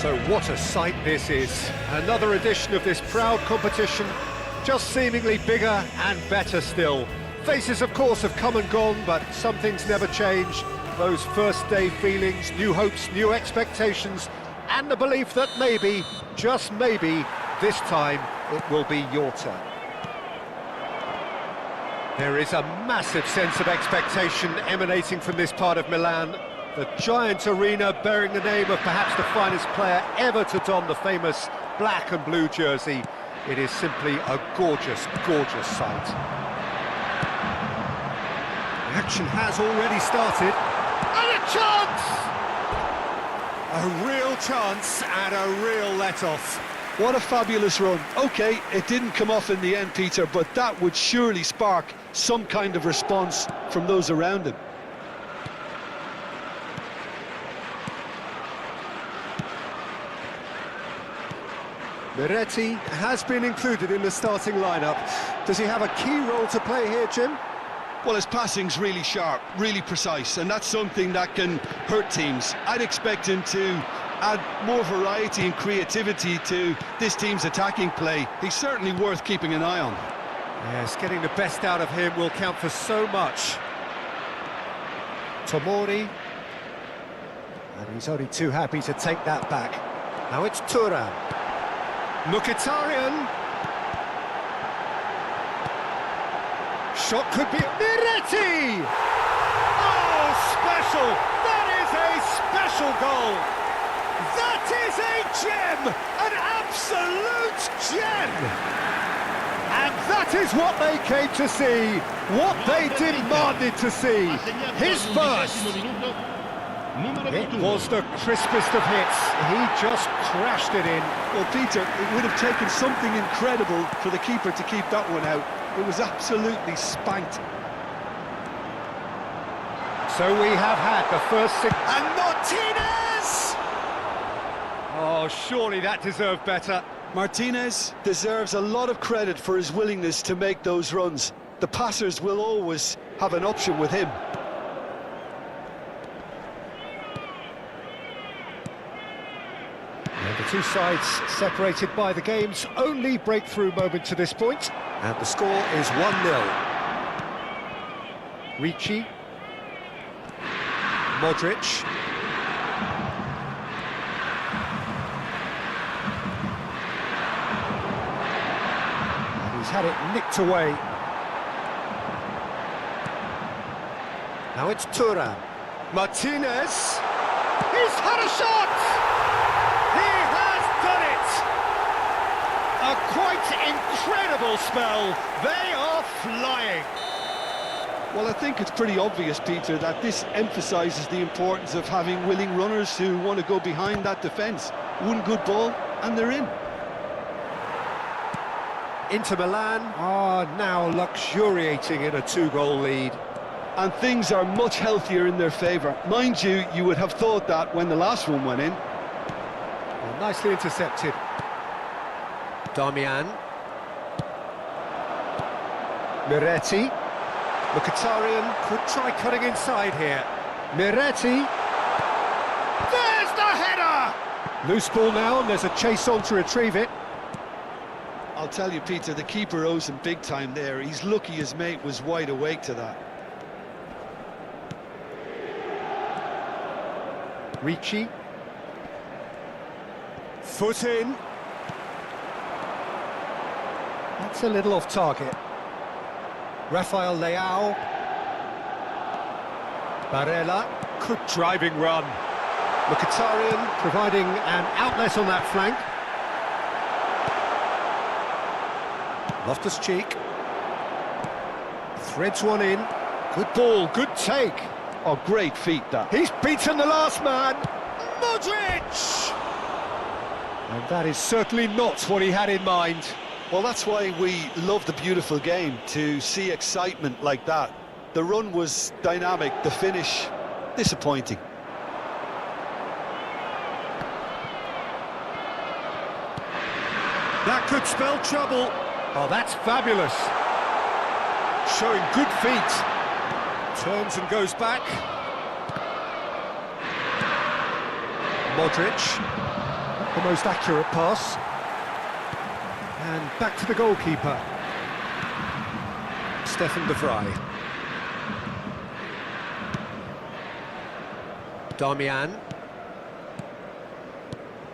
So what a sight this is. Another edition of this proud competition, just seemingly bigger and better still. Faces, of course, have come and gone, but some things never change. Those first day feelings, new hopes, new expectations, and the belief that maybe, just maybe, this time it will be your turn. There is a massive sense of expectation emanating from this part of Milan. The giant arena bearing the name of perhaps the finest player ever to don the famous black and blue jersey. It is simply a gorgeous, gorgeous sight. The action has already started. And a chance! A real chance and a real let-off. What a fabulous run. OK, it didn't come off in the end, Peter, but that would surely spark some kind of response from those around him. Miretti has been included in the starting lineup. Does he have a key role to play here, Jim? Well, his passing's really sharp, really precise, and that's something that can hurt teams. I'd expect him to add more variety and creativity to this team's attacking play. He's certainly worth keeping an eye on. Yes, getting the best out of him will count for so much. Tomori. And he's only too happy to take that back. Now it's Thuram. Mkhitaryan. Shot could be... Miretti! Oh, special! That is a special goal! That is a gem! An absolute gem! And that is what they came to see, what they demanded to see. His first! It was the crispest of hits. He just crashed it in. Well, Peter, it would have taken something incredible for the keeper to keep that one out. It was absolutely spanked. So we have had the first six... And Martinez! Oh, surely that deserved better. Martinez deserves a lot of credit for his willingness to make those runs. The passers will always have an option with him. And the two sides separated by the game's only breakthrough moment to this point. And the score is 1-0. Ricci. Modric. And he's had it nicked away. Now it's Thuram. Martinez. He's had a shot! He has done it! A quite incredible spell. They are flying. Well, I think it's pretty obvious, Peter, that this emphasises the importance of having willing runners who want to go behind that defence. One good ball, and they're in. Inter Milan are now luxuriating in a 2-goal lead. And things are much healthier in their favour. Mind you, you would have thought that when the last one went in. Well, nicely intercepted. Darmian. Miretti. Mkhitaryan could try cutting inside here. Miretti. There's the header! Loose ball now, and there's a chase on to retrieve it. I'll tell you, Peter, the keeper owes him big time there. He's lucky his mate was wide awake to that. Ricci. Foot in. That's a little off target. Rafael Leao. Barella. Good driving run. Mkhitaryan providing an outlet on that flank. Loftus-Cheek. Threads one in. Good ball, good take. Oh, great feat, that. He's beaten the last man. Modric! And that is certainly not what he had in mind. Well, that's why we love the beautiful game, to see excitement like that. The run was dynamic, the finish disappointing. That could spell trouble. Oh, that's fabulous. Showing good feet. Turns and goes back. Modric. Not the most accurate pass. And back to the goalkeeper. Stefan de Vrij. Darmian.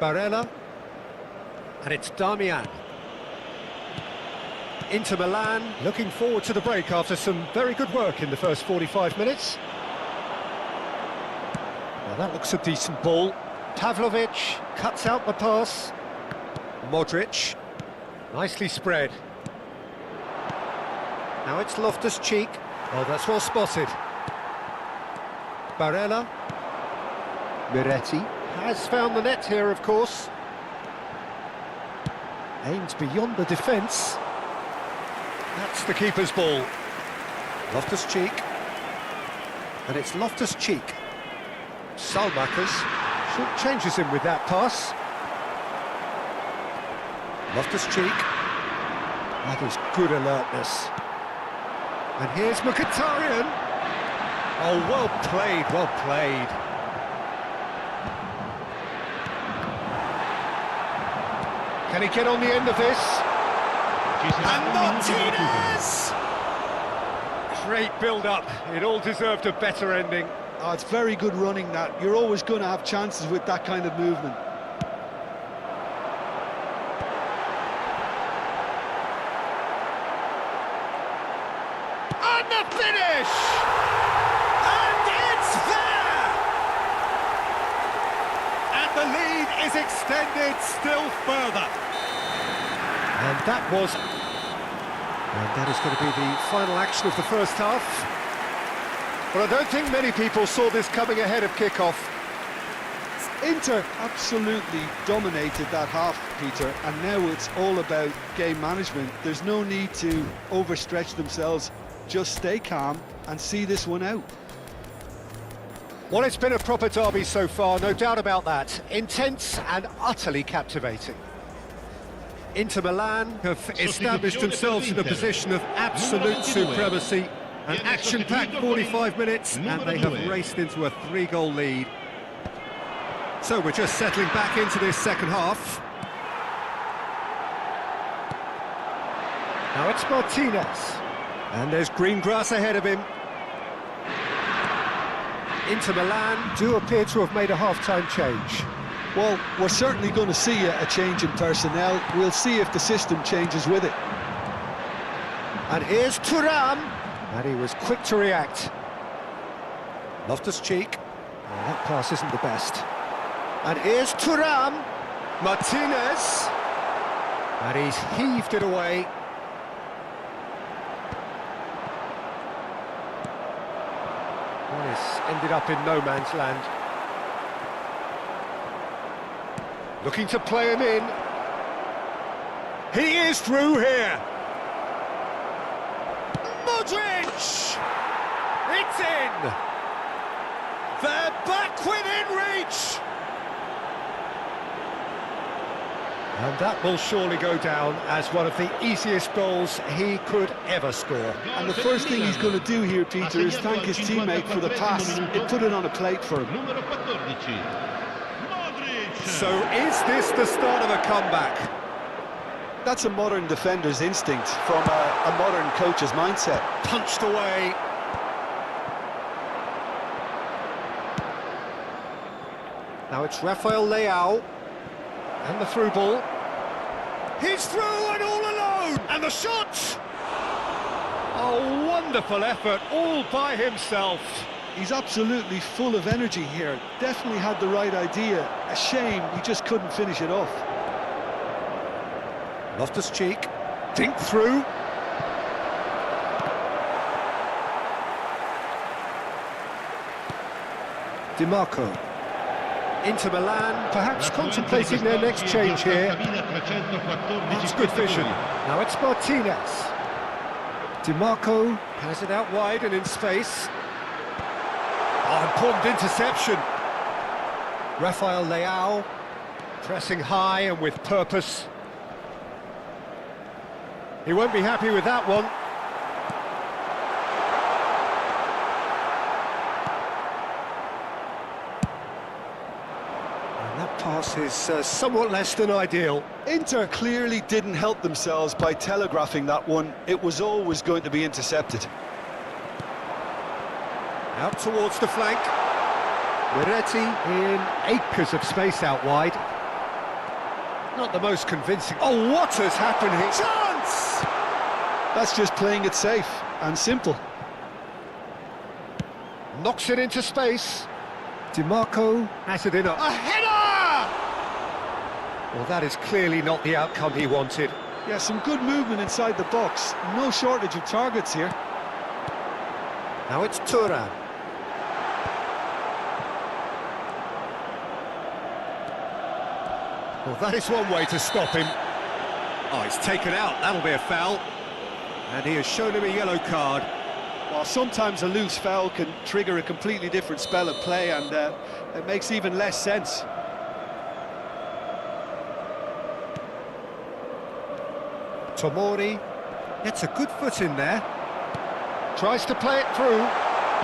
Barella. And it's Darmian. Inter Milan looking forward to the break after some very good work in the first 45 minutes. Well, that looks a decent ball. Pavlovic cuts out the pass. Modric. Nicely spread. Now it's Loftus-Cheek. Oh, that's well spotted. Barella. Miretti has found the net here, of course. Aims beyond the defence. That's the keeper's ball. Loftus-Cheek. And it's Loftus-Cheek. Salmakers changes him with that pass. Loftus-Cheek. That is good alertness. And here's Mkhitaryan. Oh, well played, well played. Can he get on the end of this? And Martinez! Great build-up. It all deserved a better ending. Oh, it's very good running, that. You're always going to have chances with that kind of movement. And the finish! And it's there! And the lead is extended still further. And that is going to be the final action of the first half. But I don't think many people saw this coming ahead of kick-off. Inter absolutely dominated that half, Peter, and now it's all about game management. There's no need to overstretch themselves. Just stay calm and see this one out. Well, it's been a proper derby so far, no doubt about that. Intense and utterly captivating. Inter Milan have established themselves in a position of absolute supremacy. An action-packed 45 minutes, and they have raced into a 3-goal lead. So we're just settling back into this second half. Now it's Martinez. And there's green grass ahead of him. Inter Milan do appear to have made a half-time change. Well, we're certainly going to see a change in personnel. We'll see if the system changes with it. And here's Thuram. And he was quick to react. Loftus-Cheek. Oh, that pass isn't the best. And here's Thuram. Martinez. And he's heaved it away. Well, it's ended up in no man's land. Looking to play him in. He is through here. Modric! It's in! They're back within reach! And that will surely go down as one of the easiest goals he could ever score. And the first thing he's going to do here, Peter, is thank his teammate for the pass. It put it on a plate for him. So is this the start of a comeback? That's a modern defender's instinct from a modern coach's mindset. Punched away. Now it's Rafael Leao. And the through ball. He's through and all alone! And the shot! Oh, wonderful effort, all by himself. He's absolutely full of energy here. Definitely had the right idea. A shame he just couldn't finish it off. Loftus-Cheek, dink through. DiMarco. Inter Milan, perhaps contemplating their next change here. That's good vision. Now it's Martinez. DiMarco has it out wide and in space. Oh, important interception. Rafael Leao, pressing high and with purpose. He won't be happy with that one. That pass is somewhat less than ideal. Inter clearly didn't help themselves by telegraphing that one. It was always going to be intercepted. Out towards the flank. Miretti in acres of space out wide. Not the most convincing. Oh, what has happened here? Chance! That's just playing it safe and simple. Knocks it into space. DiMarco has it in a header! Well, that is clearly not the outcome he wanted. Yeah, some good movement inside the box. No shortage of targets here. Now it's Thuram. Well, that is one way to stop him. Oh, he's taken out. That'll be a foul. And he has shown him a yellow card. Well, sometimes a loose foul can trigger a completely different spell of play, and it makes even less sense. Tomori gets a good foot in there. Tries to play it through.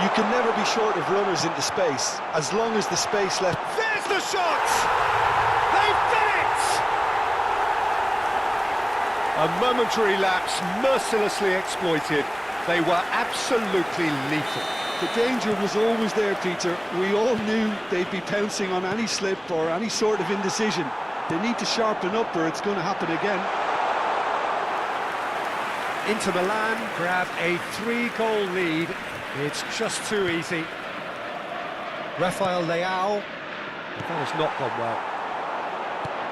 You can never be short of runners into space, as long as the space left... There's the shot! They've done it! A momentary lapse, mercilessly exploited. They were absolutely lethal. The danger was always there, Peter. We all knew they'd be pouncing on any slip or any sort of indecision. They need to sharpen up or it's going to happen again. Inter Milan grab a 3-goal lead. It's just too easy. Rafael Leao. That has not gone well.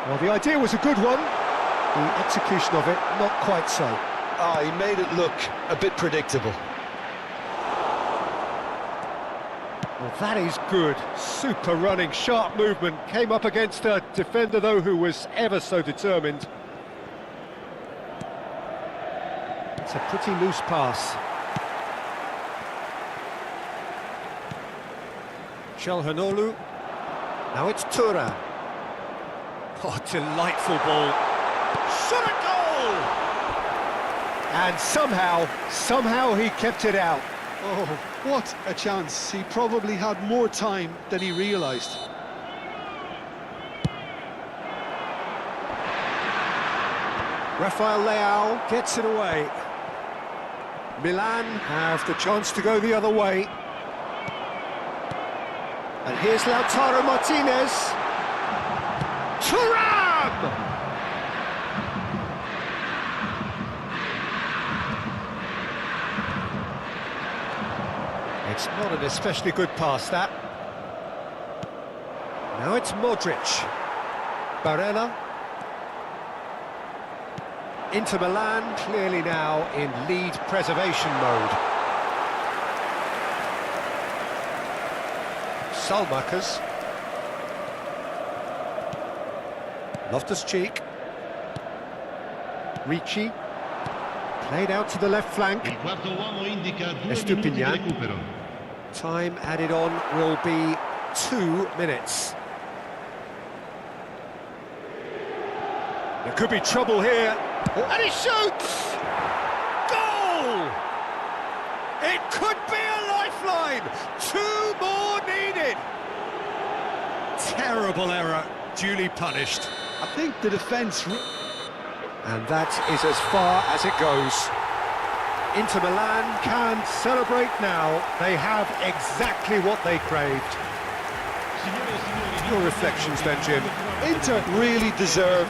Well, the idea was a good one. The execution of it, not quite so. Ah, he made it look a bit predictable. Well, that is good. Super running, sharp movement. Came up against a defender, though, who was ever so determined. It's a pretty loose pass. Çalhanoğlu. Now it's Thuram. Oh, delightful ball. Shot at goal! And somehow he kept it out. Oh, what a chance. He probably had more time than he realised. Rafael Leao gets it away. Milan have the chance to go the other way. And here's Lautaro Martinez. Thuram! It's not an especially good pass, that. Now it's Modric. Barella. Inter Milan clearly now in lead preservation mode. Salmakers. Loftus-Cheek. Ricci. Played out to the left flank. Estupinian. Time added on will be 2 minutes. There could be trouble here. And he shoots! Goal! It could be a lifeline! 2 more needed! Terrible error, duly punished. I think the defence... And that is as far as it goes. Inter Milan can celebrate now. They have exactly what they craved. Your reflections then, Jim? Inter really deserve